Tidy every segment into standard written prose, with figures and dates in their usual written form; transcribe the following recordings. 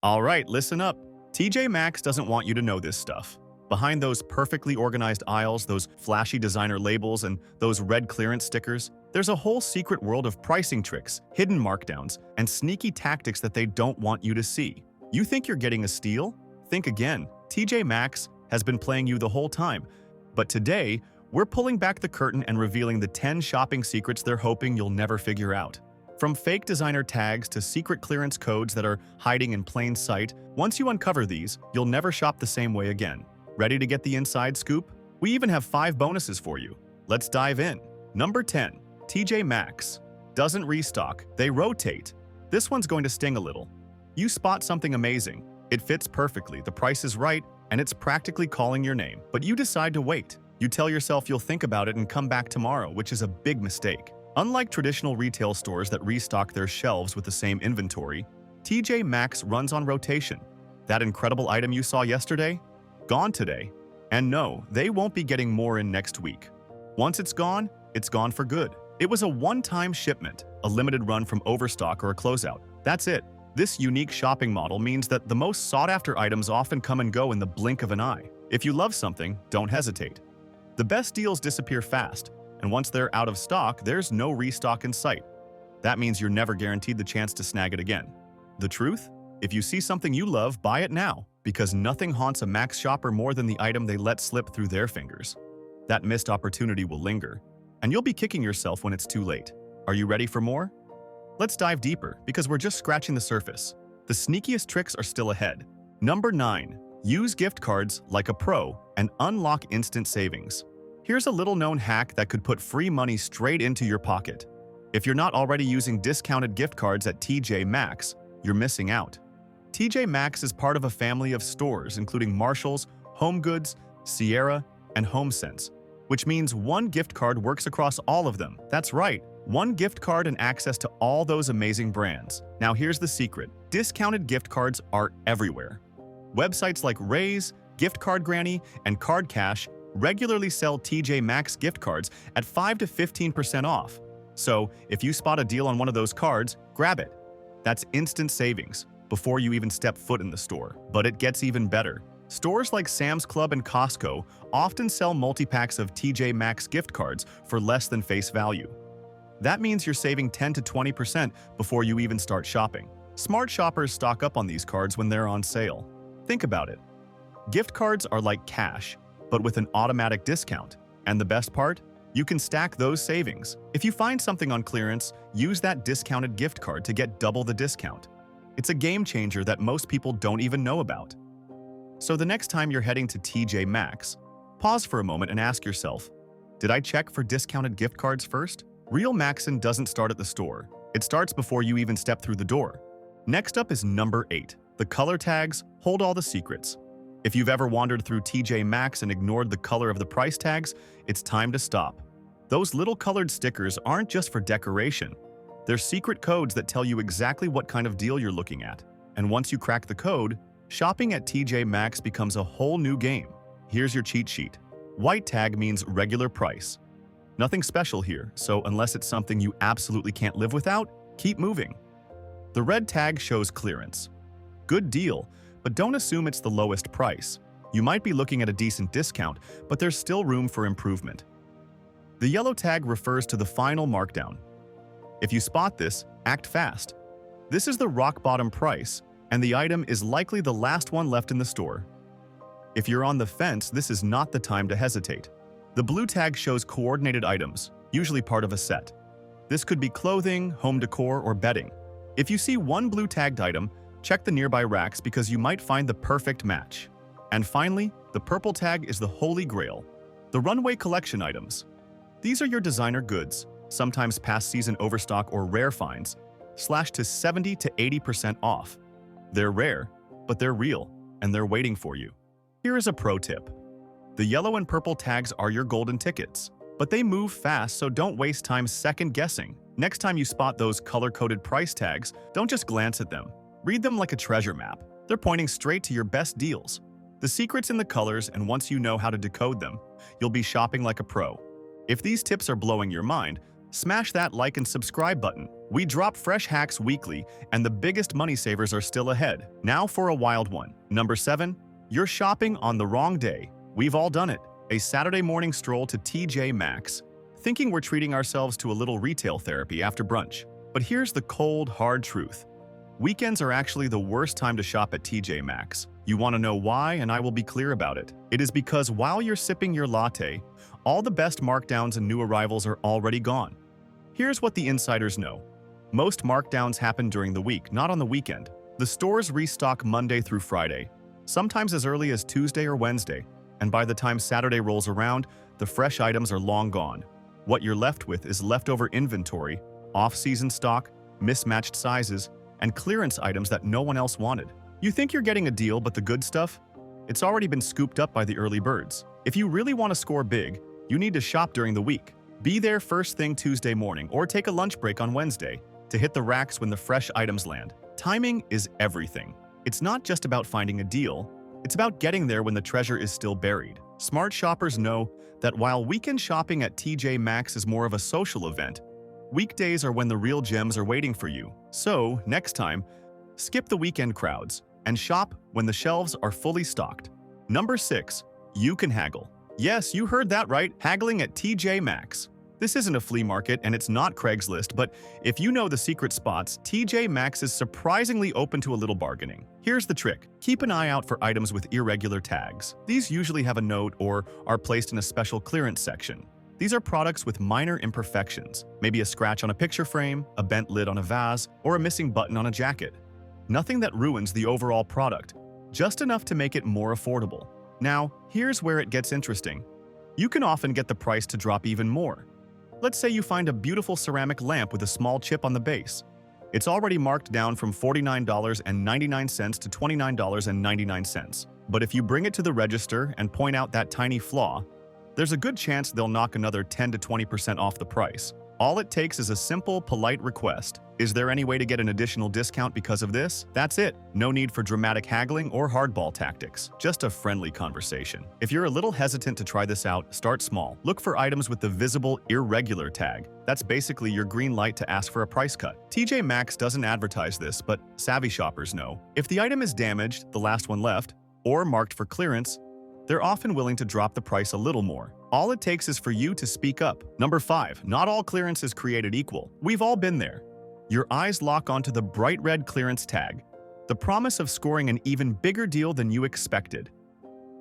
All right, listen up. TJ Maxx doesn't want you to know this stuff. Behind those perfectly organized aisles, those flashy designer labels, and those red clearance stickers, there's a whole secret world of pricing tricks, hidden markdowns, and sneaky tactics that they don't want you to see. You think you're getting a steal? Think again. TJ Maxx has been playing you the whole time. But today, we're pulling back the curtain and revealing the 10 shopping secrets they're hoping you'll never figure out. From fake designer tags to secret clearance codes that are hiding in plain sight, once you uncover these, you'll never shop the same way again. Ready to get the inside scoop? We even have 5 bonuses for you. Let's dive in. Number 10. TJ Maxx. Doesn't restock, they rotate. This one's going to sting a little. You spot something amazing. It fits perfectly, the price is right, and it's practically calling your name. But you decide to wait. You tell yourself you'll think about it and come back tomorrow, which is a big mistake. Unlike traditional retail stores that restock their shelves with the same inventory, TJ Maxx runs on rotation. That incredible item you saw yesterday? Gone today. And no, they won't be getting more in next week. Once it's gone for good. It was a one-time shipment, a limited run from overstock or a closeout. That's it. This unique shopping model means that the most sought-after items often come and go in the blink of an eye. If you love something, don't hesitate. The best deals disappear fast, and once they're out of stock, there's no restock in sight. That means you're never guaranteed the chance to snag it again. The truth? If you see something you love, buy it now, because nothing haunts a Maxx shopper more than the item they let slip through their fingers. That missed opportunity will linger, and you'll be kicking yourself when it's too late. Are you ready for more? Let's dive deeper, because we're just scratching the surface. The sneakiest tricks are still ahead. Number 9. Use gift cards like a pro and unlock instant savings. Here's a little-known hack that could put free money straight into your pocket. If you're not already using discounted gift cards at TJ Maxx, you're missing out. TJ Maxx is part of a family of stores including Marshalls, HomeGoods, Sierra, and HomeSense, which means one gift card works across all of them. That's right, one gift card and access to all those amazing brands. Now here's the secret. Discounted gift cards are everywhere. Websites like Raise, Gift Card Granny, and Card Cash regularly sell TJ Maxx gift cards at 5 to 15% off. So, if you spot a deal on one of those cards, grab it. That's instant savings before you even step foot in the store. But it gets even better. Stores like Sam's Club and Costco often sell multi-packs of TJ Maxx gift cards for less than face value. That means you're saving 10 to 20% before you even start shopping. Smart shoppers stock up on these cards when they're on sale. Think about it. Gift cards are like cash, but with an automatic discount. And the best part? You can stack those savings. If you find something on clearance, use that discounted gift card to get double the discount. It's a game changer that most people don't even know about. So the next time you're heading to TJ Maxx, pause for a moment and ask yourself, did I check for discounted gift cards first? Real Maxxin doesn't start at the store. It starts before you even step through the door. Next up is number 8. The color tags hold all the secrets. If you've ever wandered through TJ Maxx and ignored the color of the price tags, it's time to stop. Those little colored stickers aren't just for decoration. They're secret codes that tell you exactly what kind of deal you're looking at. And once you crack the code, shopping at TJ Maxx becomes a whole new game. Here's your cheat sheet. White tag means regular price. Nothing special here, so unless it's something you absolutely can't live without, keep moving. The red tag shows clearance. Good deal, but don't assume it's the lowest price. You might be looking at a decent discount, but there's still room for improvement. The yellow tag refers to the final markdown. If you spot this, act fast. This is the rock bottom price, and the item is likely the last one left in the store. If you're on the fence, this is not the time to hesitate. The blue tag shows coordinated items, usually part of a set. This could be clothing, home decor, or bedding. If you see one blue tagged item, check the nearby racks because you might find the perfect match. And finally, the purple tag is the holy grail, the runway collection items. These are your designer goods, sometimes past season overstock or rare finds, slashed to 70 to 80% off. They're rare, but they're real, and they're waiting for you. Here is a pro tip. The yellow and purple tags are your golden tickets, but they move fast, so don't waste time second-guessing. Next time you spot those color-coded price tags, don't just glance at them. Read them like a treasure map. They're pointing straight to your best deals. The secret's in the colors, and once you know how to decode them, you'll be shopping like a pro. If these tips are blowing your mind, smash that like and subscribe button. We drop fresh hacks weekly, and the biggest money savers are still ahead. Now for a wild one. Number 7. You're shopping on the wrong day. We've all done it. A Saturday morning stroll to TJ Maxx, thinking we're treating ourselves to a little retail therapy after brunch. But here's the cold, hard truth. Weekends are actually the worst time to shop at TJ Maxx. You want to know why, and I will be clear about it. It is because while you're sipping your latte, all the best markdowns and new arrivals are already gone. Here's what the insiders know. Most markdowns happen during the week, not on the weekend. The stores restock Monday through Friday, sometimes as early as Tuesday or Wednesday, and by the time Saturday rolls around, the fresh items are long gone. What you're left with is leftover inventory, off-season stock, mismatched sizes, and clearance items that no one else wanted. You think you're getting a deal, but the good stuff? It's already been scooped up by the early birds. If you really want to score big, you need to shop during the week. Be there first thing Tuesday morning or take a lunch break on Wednesday to hit the racks when the fresh items land. Timing is everything. It's not just about finding a deal, it's about getting there when the treasure is still buried. Smart shoppers know that while weekend shopping at TJ Maxx is more of a social event, weekdays are when the real gems are waiting for you. So, next time, skip the weekend crowds and shop when the shelves are fully stocked. Number 6. You can haggle. Yes, you heard that right, haggling at TJ Maxx. This isn't a flea market and it's not Craigslist, but if you know the secret spots, TJ Maxx is surprisingly open to a little bargaining. Here's the trick. Keep an eye out for items with irregular tags. These usually have a note or are placed in a special clearance section. These are products with minor imperfections, maybe a scratch on a picture frame, a bent lid on a vase, or a missing button on a jacket. Nothing that ruins the overall product, just enough to make it more affordable. Now, here's where it gets interesting. You can often get the price to drop even more. Let's say you find a beautiful ceramic lamp with a small chip on the base. It's already marked down from $49.99 to $29.99. But if you bring it to the register and point out that tiny flaw, there's a good chance they'll knock another 10 to 20% off the price. All it takes is a simple, polite request. Is there any way to get an additional discount because of this? That's it. No need for dramatic haggling or hardball tactics. Just a friendly conversation. If you're a little hesitant to try this out, start small. Look for items with the visible irregular tag. That's basically your green light to ask for a price cut. TJ Maxx doesn't advertise this, but savvy shoppers know. If the item is damaged, the last one left, or marked for clearance, they're often willing to drop the price a little more. All it takes is for you to speak up. Number 5. Not all clearance is created equal. We've all been there. Your eyes lock onto the bright red clearance tag, the promise of scoring an even bigger deal than you expected.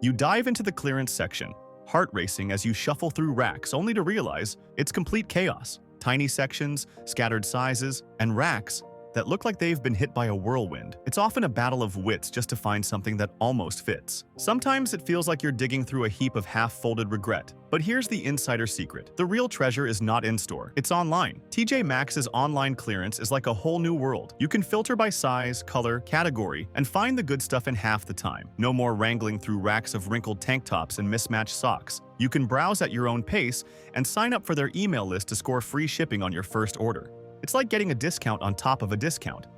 You dive into the clearance section, heart racing as you shuffle through racks, only to realize it's complete chaos. Tiny sections, scattered sizes, and racks that look like they've been hit by a whirlwind. It's often a battle of wits just to find something that almost fits. Sometimes it feels like you're digging through a heap of half-folded regret. But here's the insider secret. The real treasure is not in-store. It's online. TJ Maxx's online clearance is like a whole new world. You can filter by size, color, category, and find the good stuff in half the time. No more wrangling through racks of wrinkled tank tops and mismatched socks. You can browse at your own pace and sign up for their email list to score free shipping on your first order. It's like getting a discount on top of a discount.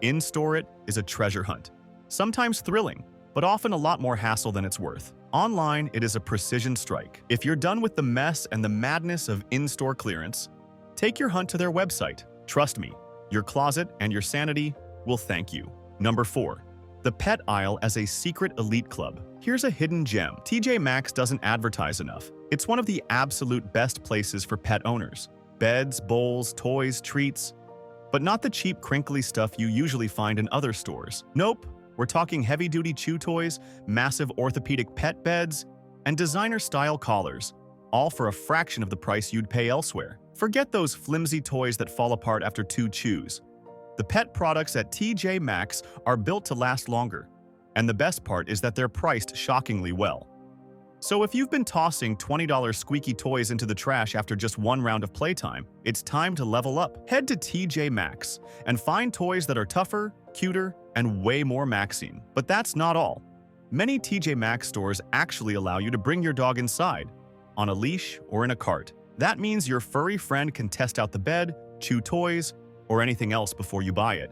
In-store it is a treasure hunt. Sometimes thrilling, but often a lot more hassle than it's worth. Online, it is a precision strike. If you're done with the mess and the madness of in-store clearance, take your hunt to their website. Trust me, your closet and your sanity will thank you. Number 4. The pet aisle as a secret elite club. Here's a hidden gem. TJ Maxx doesn't advertise enough. It's one of the absolute best places for pet owners. Beds, bowls, toys, treats, but not the cheap, crinkly stuff you usually find in other stores. Nope, we're talking heavy-duty chew toys, massive orthopedic pet beds, and designer-style collars, all for a fraction of the price you'd pay elsewhere. Forget those flimsy toys that fall apart after 2 chews. The pet products at TJ Maxx are built to last longer, and the best part is that they're priced shockingly well. So if you've been tossing $20 squeaky toys into the trash after just one round of playtime, it's time to level up. Head to TJ Maxx and find toys that are tougher, cuter, and way more Maxine. But that's not all. Many TJ Maxx stores actually allow you to bring your dog inside, on a leash or in a cart. That means your furry friend can test out the bed, chew toys, or anything else before you buy it.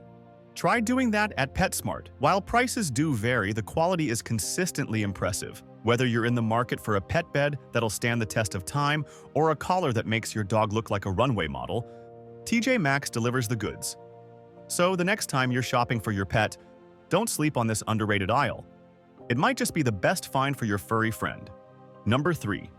Try doing that at PetSmart. While prices do vary, the quality is consistently impressive. Whether you're in the market for a pet bed that'll stand the test of time or a collar that makes your dog look like a runway model, TJ Maxx delivers the goods. So the next time you're shopping for your pet, don't sleep on this underrated aisle. It might just be the best find for your furry friend. Number 3.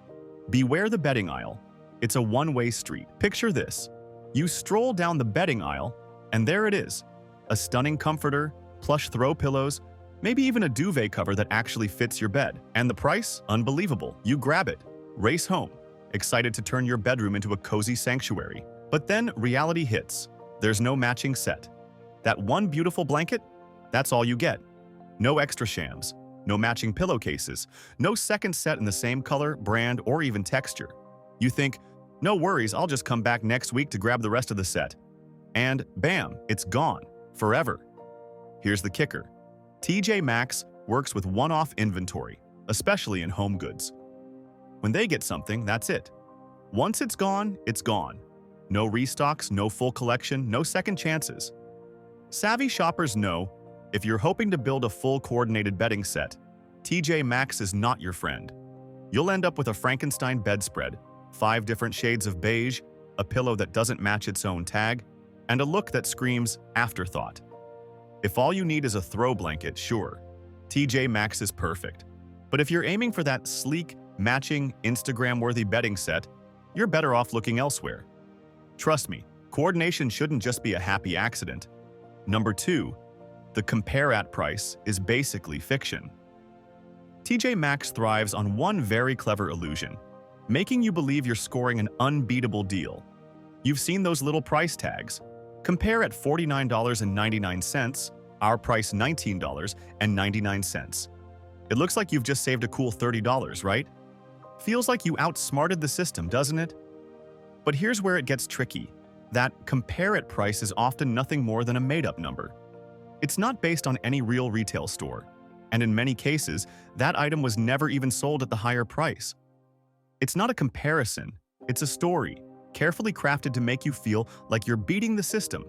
Beware the bedding aisle. It's a one-way street. Picture this. You stroll down the bedding aisle, and there it is. A stunning comforter, plush throw pillows, maybe even a duvet cover that actually fits your bed. And the price? Unbelievable. You grab it, race home, excited to turn your bedroom into a cozy sanctuary. But then reality hits. There's no matching set. That one beautiful blanket? That's all you get. No extra shams, no matching pillowcases, no second set in the same color, brand, or even texture. You think, no worries, I'll just come back next week to grab the rest of the set. And bam, it's gone. Forever. Here's the kicker. TJ Maxx works with one-off inventory, especially in home goods. When they get something, that's it. Once it's gone, it's gone. No restocks, no full collection, no second chances. Savvy shoppers know, if you're hoping to build a full coordinated bedding set, TJ Maxx is not your friend. You'll end up with a Frankenstein bedspread, 5 different shades of beige, a pillow that doesn't match its own tag, and a look that screams afterthought. If all you need is a throw blanket, sure, TJ Maxx is perfect. But if you're aiming for that sleek, matching, Instagram-worthy bedding set, you're better off looking elsewhere. Trust me, coordination shouldn't just be a happy accident. Number 2, the compare at price is basically fiction. TJ Maxx thrives on one very clever illusion, making you believe you're scoring an unbeatable deal. You've seen those little price tags. Compare at $49.99, our price $19.99. It looks like you've just saved a cool $30, right? Feels like you outsmarted the system, doesn't it? But here's where it gets tricky. That compare at price is often nothing more than a made-up number. It's not based on any real retail store, and in many cases, that item was never even sold at the higher price. It's not a comparison, it's a story, carefully crafted to make you feel like you're beating the system.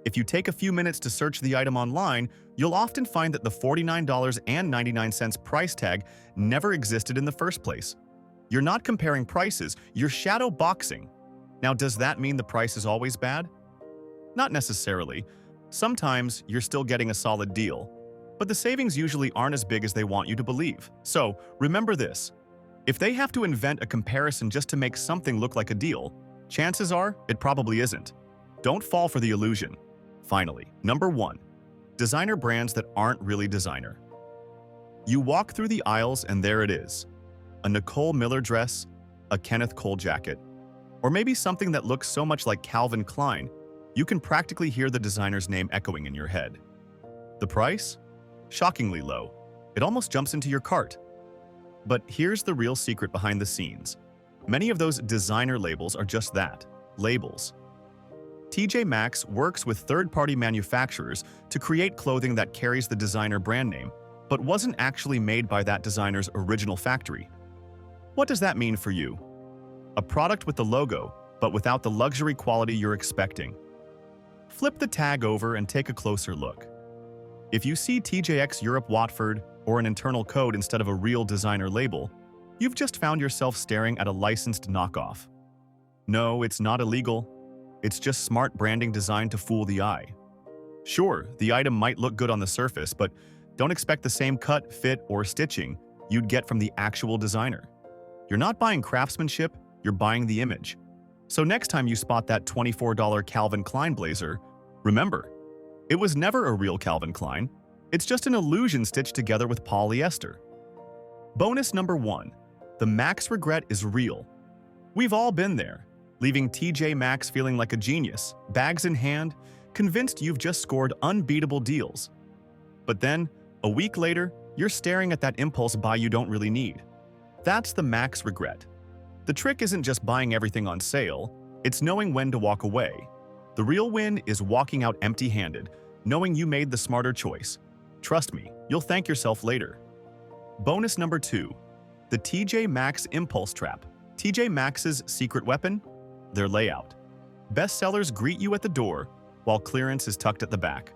If you take a few minutes to search the item online, you'll often find that the $49.99 price tag never existed in the first place. You're not comparing prices, you're shadow boxing. Now, does that mean the price is always bad? Not necessarily. Sometimes you're still getting a solid deal, but the savings usually aren't as big as they want you to believe. So, remember this. If they have to invent a comparison just to make something look like a deal, chances are it probably isn't. Don't fall for the illusion. Finally, number 1, designer brands that aren't really designer. You walk through the aisles and there it is. A Nicole Miller dress, a Kenneth Cole jacket, or maybe something that looks so much like Calvin Klein, you can practically hear the designer's name echoing in your head. The price? Shockingly low. It almost jumps into your cart. But here's the real secret behind the scenes. Many of those designer labels are just that, labels. TJ Maxx works with third-party manufacturers to create clothing that carries the designer brand name, but wasn't actually made by that designer's original factory. What does that mean for you? A product with the logo, but without the luxury quality you're expecting. Flip the tag over and take a closer look. If you see TJX Europe Watford or an internal code instead of a real designer label, you've just found yourself staring at a licensed knockoff. No, it's not illegal. It's just smart branding designed to fool the eye. Sure, the item might look good on the surface, but don't expect the same cut, fit, or stitching you'd get from the actual designer. You're not buying craftsmanship, you're buying the image. So next time you spot that $24 Calvin Klein blazer, remember, it was never a real Calvin Klein. It's just an illusion stitched together with polyester. Bonus number 1. The Maxx regret is real. We've all been there, leaving TJ Maxx feeling like a genius, bags in hand, convinced you've just scored unbeatable deals. But then, a week later, you're staring at that impulse buy you don't really need. That's the Maxx regret. The trick isn't just buying everything on sale, it's knowing when to walk away. The real win is walking out empty-handed, knowing you made the smarter choice. Trust me, you'll thank yourself later. Bonus number 2. The TJ Maxx Impulse Trap. TJ Maxx's secret weapon? Their layout. Bestsellers greet you at the door, while clearance is tucked at the back.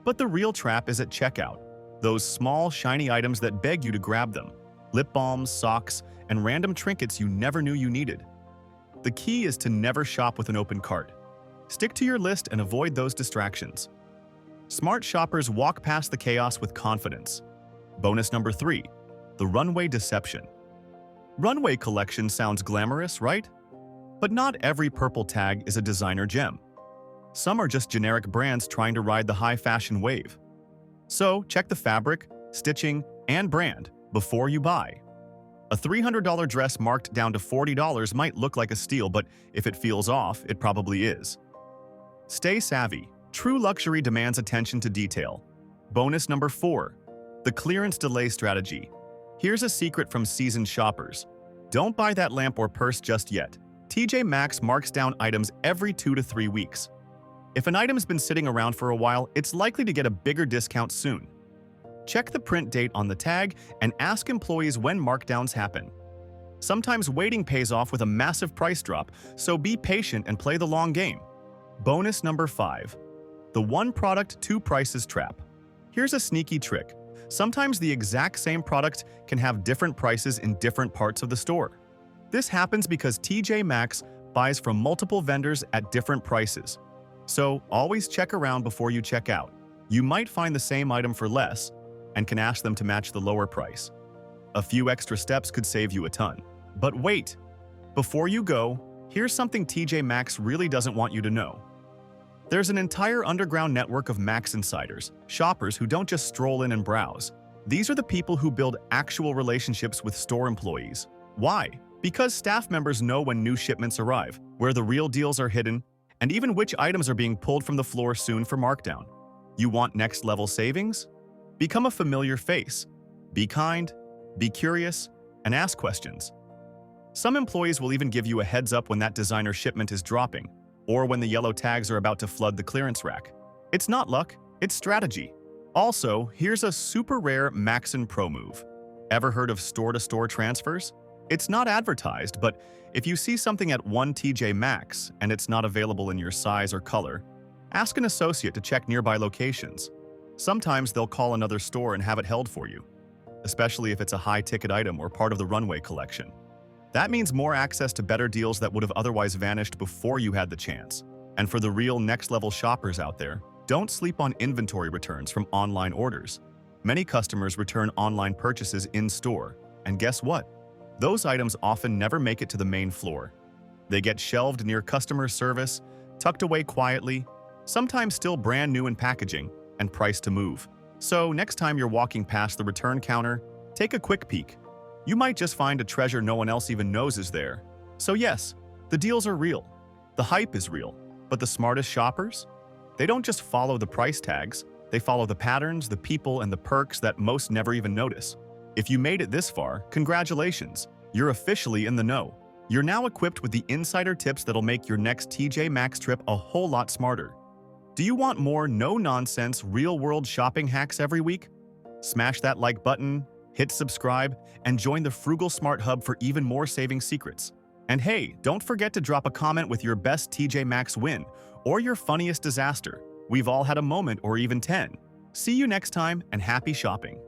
But the real trap is at checkout. Those small, shiny items that beg you to grab them. Lip balms, socks, and random trinkets you never knew you needed. The key is to never shop with an open cart. Stick to your list and avoid those distractions. Smart shoppers walk past the chaos with confidence. Bonus number 3, the runway deception. Runway collection sounds glamorous, right? But not every purple tag is a designer gem. Some are just generic brands trying to ride the high fashion wave. So check the fabric, stitching, and brand before you buy. A $300 dress marked down to $40 might look like a steal, but if it feels off, it probably is. Stay savvy. True luxury demands attention to detail. Bonus number 4, the clearance delay strategy. Here's a secret from seasoned shoppers. Don't buy that lamp or purse just yet. TJ Maxx marks down items every 2 to 3 weeks. If an item's been sitting around for a while, it's likely to get a bigger discount soon. Check the print date on the tag and ask employees when markdowns happen. Sometimes waiting pays off with a massive price drop, so be patient and play the long game. Bonus number 5, the one product, two prices trap. Here's a sneaky trick. Sometimes the exact same product can have different prices in different parts of the store. This happens because TJ Maxx buys from multiple vendors at different prices. So always check around before you check out. You might find the same item for less and can ask them to match the lower price. A few extra steps could save you a ton. But wait! Before you go, here's something TJ Maxx really doesn't want you to know. There's an entire underground network of Maxx insiders, shoppers who don't just stroll in and browse. These are the people who build actual relationships with store employees. Why? Because staff members know when new shipments arrive, where the real deals are hidden, and even which items are being pulled from the floor soon for markdown. You want next-level savings? Become a familiar face. Be kind, be curious, and ask questions. Some employees will even give you a heads up when that designer shipment is dropping, or when the yellow tags are about to flood the clearance rack. It's not luck, it's strategy. Also, here's a super rare Maxxin Pro move. Ever heard of store-to-store transfers? It's not advertised, but if you see something at one TJ Maxx and it's not available in your size or color, ask an associate to check nearby locations. Sometimes they'll call another store and have it held for you, especially if it's a high-ticket item or part of the runway collection. That means more access to better deals that would have otherwise vanished before you had the chance. And for the real next-level shoppers out there, don't sleep on inventory returns from online orders. Many customers return online purchases in-store, and guess what? Those items often never make it to the main floor. They get shelved near customer service, tucked away quietly, sometimes still brand new in packaging, and priced to move. So next time you're walking past the return counter, take a quick peek. You might just find a treasure no one else even knows is there. So yes, the deals are real. The hype is real. But the smartest shoppers? They don't just follow the price tags. They follow the patterns, the people, and the perks that most never even notice. If you made it this far, congratulations. You're officially in the know. You're now equipped with the insider tips that'll make your next TJ Maxx trip a whole lot smarter. Do you want more no-nonsense, real-world shopping hacks every week? Smash that like button, hit subscribe, and join the Frugal Smart Hub for even more saving secrets. And hey, don't forget to drop a comment with your best TJ Maxx win or your funniest disaster. We've all had a moment or even 10. See you next time and happy shopping.